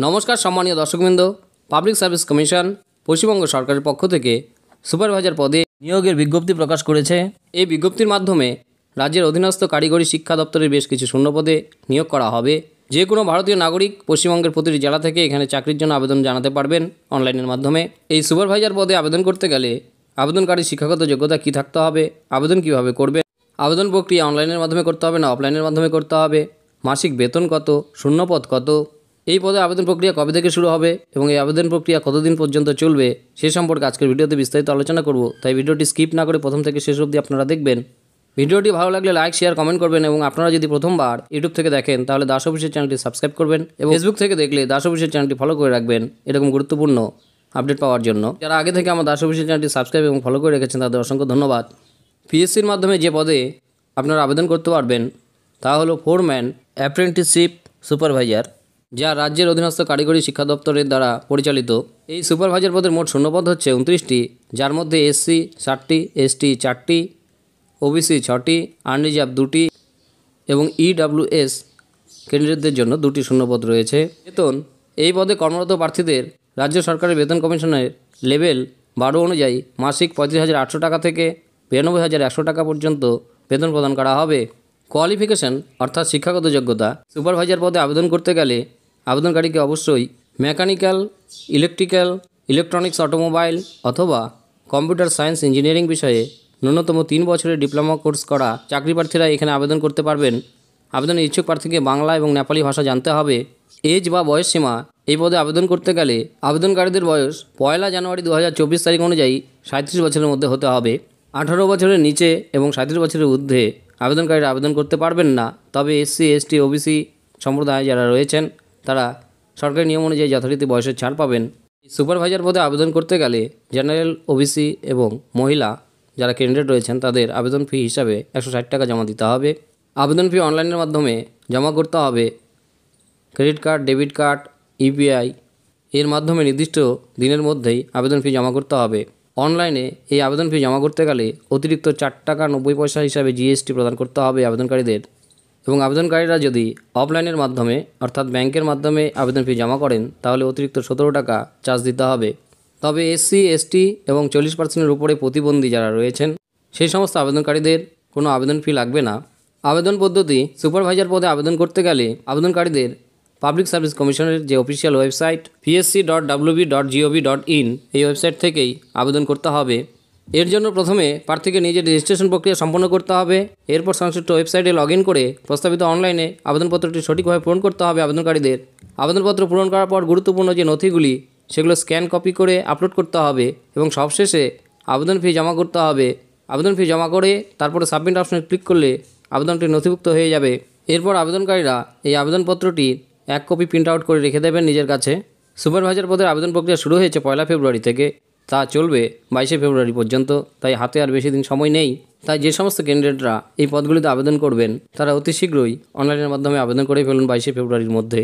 নমস্কার সম্মানীয় দর্শকবৃন্দ, পাবলিক সার্ভিস কমিশন পশ্চিমবঙ্গ সরকারের পক্ষ থেকে সুপারভাইজার পদে নিয়োগের বিজ্ঞপ্তি প্রকাশ করেছে। এই বিজ্ঞপ্তির মাধ্যমে রাজ্যের অধীনস্থ কারিগরি শিক্ষা দপ্তরের বেশ কিছু শূন্যপদে নিয়োগ করা হবে। যে কোনো ভারতীয় নাগরিক পশ্চিমবঙ্গের প্রতিটি জেলা থেকে এখানে চাকরির জন্য আবেদন জানাতে পারবেন অনলাইনের মাধ্যমে। এই সুপারভাইজার পদে আবেদন করতে গেলে আবেদনকারী শিক্ষাগত যোগ্যতা কী থাকতে হবে, আবেদন কীভাবে করবেন, আবেদন প্রক্রিয়া অনলাইনের মাধ্যমে করতে হবে না অফলাইনের মাধ্যমে করতে হবে, মাসিক বেতন কত, শূন্যপদ কত, এই পদে আবেদন প্রক্রিয়া কবে থেকে শুরু হবে এবং এই আবেদন প্রক্রিয়া কতদিন পর্যন্ত চলবে সে সম্পর্কে আজকের ভিডিওতে বিস্তারিত আলোচনা করব। তাই ভিডিওটি স্কিপ না করে প্রথম থেকে শেষ অবধি আপনারা দেখবেন। ভিডিওটি ভালো লাগলে লাইক, শেয়ার, কমেন্ট করবেন এবং আপনারা যদি প্রথমবার ইউটিউব থেকে দেখেন তাহলে দাস অফিসের চ্যানেলটি সাবস্ক্রাইব করবেন এবং ফেসবুক থেকে দেখলে দাস অফিসের চ্যানেলটি ফলো করে রাখবেন এরকম গুরুত্বপূর্ণ আপডেট পাওয়ার জন্য। যারা আগে থেকে আমার দাস অফিসের চ্যানেলটি সাবস্ক্রাইব এবং ফলো করে রেখেছেন তাদের অসংখ্য ধন্যবাদ। পিএসসির মাধ্যমে যে পদে আপনারা আবেদন করতে পারবেন তা হলো ফোরম্যান অ্যাপ্রেন্টিসশিপ সুপারভাইজার, যা রাজ্যের অধীনস্থ কারিগরি শিক্ষা দপ্তরের দ্বারা পরিচালিত। এই সুপারভাইজার পদের মোট শূন্যপদ হচ্ছে 29টি, যার মধ্যে এসসি 7টি, এসটি 4টি, ওবিসি 6টি, আনরিজার্ভ 2টি এবং ইডব্লিউএস ক্যান্ডিডেটদের জন্য 2টি শূন্যপদ রয়েছে। বেতন এই পদে কর্মরত প্রার্থীদের রাজ্য সরকারের বেতন কমিশনের লেভেল 12 অনুযায়ী মাসিক 35,800 টাকা থেকে 92,100 টাকা পর্যন্ত বেতন প্রদান করা হবে। কোয়ালিফিকেশন অর্থাৎ শিক্ষাগত যোগ্যতা, সুপারভাইজার পদে আবেদন করতে গেলে আবেদনকারীকে অবশ্যই মেকানিক্যাল, ইলেকট্রিক্যাল, ইলেকট্রনিক্স, অটোমোবাইল অথবা কম্পিউটার সায়েন্স ইঞ্জিনিয়ারিং বিষয়ে ন্যূনতম 3 বছরের ডিপ্লোমা কোর্স করা চাকরি প্রার্থীরা এখানে আবেদন করতে পারবেন। আবেদনের ইচ্ছুক প্রার্থীকে বাংলা এবং নেপালি ভাষা জানতে হবে। এজ বা বয়স সীমা এই পদে আবেদন করতে গেলে আবেদনকারীদের বয়স 1 জানুয়ারি 2024 তারিখ অনুযায়ী 37 বছরের মধ্যে হতে হবে। 18 বছরের নিচে এবং 37 বছরের ঊর্ধ্বে আবেদনকারীরা আবেদন করতে পারবেন না। তবে এসসি, এসটি, ওবিসি সম্প্রদায় যারা রয়েছেন তারা সরকারি নিয়ম অনুযায়ী যথারীতি বয়সের ছাড় পাবেন। সুপারভাইজার পদে আবেদন করতে গেলে জেনারেল, ওবিসি এবং মহিলা যারা ক্যান্ডিডেট রয়েছেন তাদের আবেদন ফি হিসাবে 160 টাকা জমা দিতে হবে। আবেদন ফি অনলাইনের মাধ্যমে জমা করতে হবে। Credit card, debit card, UPI এর মাধ্যমে নির্দিষ্ট দিনের মধ্যেই আবেদন ফি জমা করতে হবে। অনলাইনে এই আবেদন ফি জমা করতে গেলে অতিরিক্ত 4 টাকা 90 পয়সা হিসাবে জিএসটি প্রদান করতে হবে আবেদনকারীদের। এবং আবেদনকারীরা যদি অফলাইনের মাধ্যমে অর্থাৎ ব্যাংকের মাধ্যমে আবেদন ফি জমা করেন তাহলে অতিরিক্ত 17 টাকা চার্জ দিতে হবে। তবে এসসি, এসটি এবং 40%-এর উপরে প্রতিবন্ধী যারা রয়েছেন সেই সমস্ত আবেদনকারীদের কোনো আবেদন ফি লাগবে না। আবেদন পদ্ধতি, সুপারভাইজার পদে আবেদন করতে গেলে আবেদনকারীদের পাবলিক সার্ভিস কমিশনের যে অফিসিয়াল ওয়েবসাইট psc.wb.gov.in এই ওয়েবসাইট থেকেই আবেদন করতে হবে। এর জন্য প্রথমে প্রার্থীকে নিজের রেজিস্ট্রেশন প্রক্রিয়া সম্পন্ন করতে হবে। এরপর সংশ্লিষ্ট ওয়েবসাইটে লগ ইন করে প্রস্তাবিত অনলাইনে আবেদনপত্রটি সঠিকভাবে পূরণ করতে হবে আবেদনকারীদের। আবেদনপত্র পূরণ করার পর গুরুত্বপূর্ণ যে নথিগুলি সেগুলো স্ক্যান কপি করে আপলোড করতে হবে এবং সবশেষে আবেদন ফি জমা করতে হবে। আবেদন ফি জমা করে তারপরে সাবমিট অপশনে ক্লিক করলে আবেদনটি নথিভুক্ত হয়ে যাবে। এরপর আবেদনকারীরা এই আবেদনপত্রটি 1 কপি প্রিন্ট আউট করে রেখে দেবেন নিজের কাছে। সুপারভাইজার পদের আবেদন প্রক্রিয়া শুরু হয়েছে 1 ফেব্রুয়ারি থেকে, তা চলবে 22 ফেব্রুয়ারি পর্যন্ত। তাই হাতে আর বেশি দিন সময় নেই। তাই যে সমস্ত ক্যান্ডিডেটরা এই পদগুলিতে আবেদন করবেন তারা অতি শীঘ্রই অনলাইনের মাধ্যমে আবেদন করে ফেলুন 22 ফেব্রুয়ারির মধ্যে।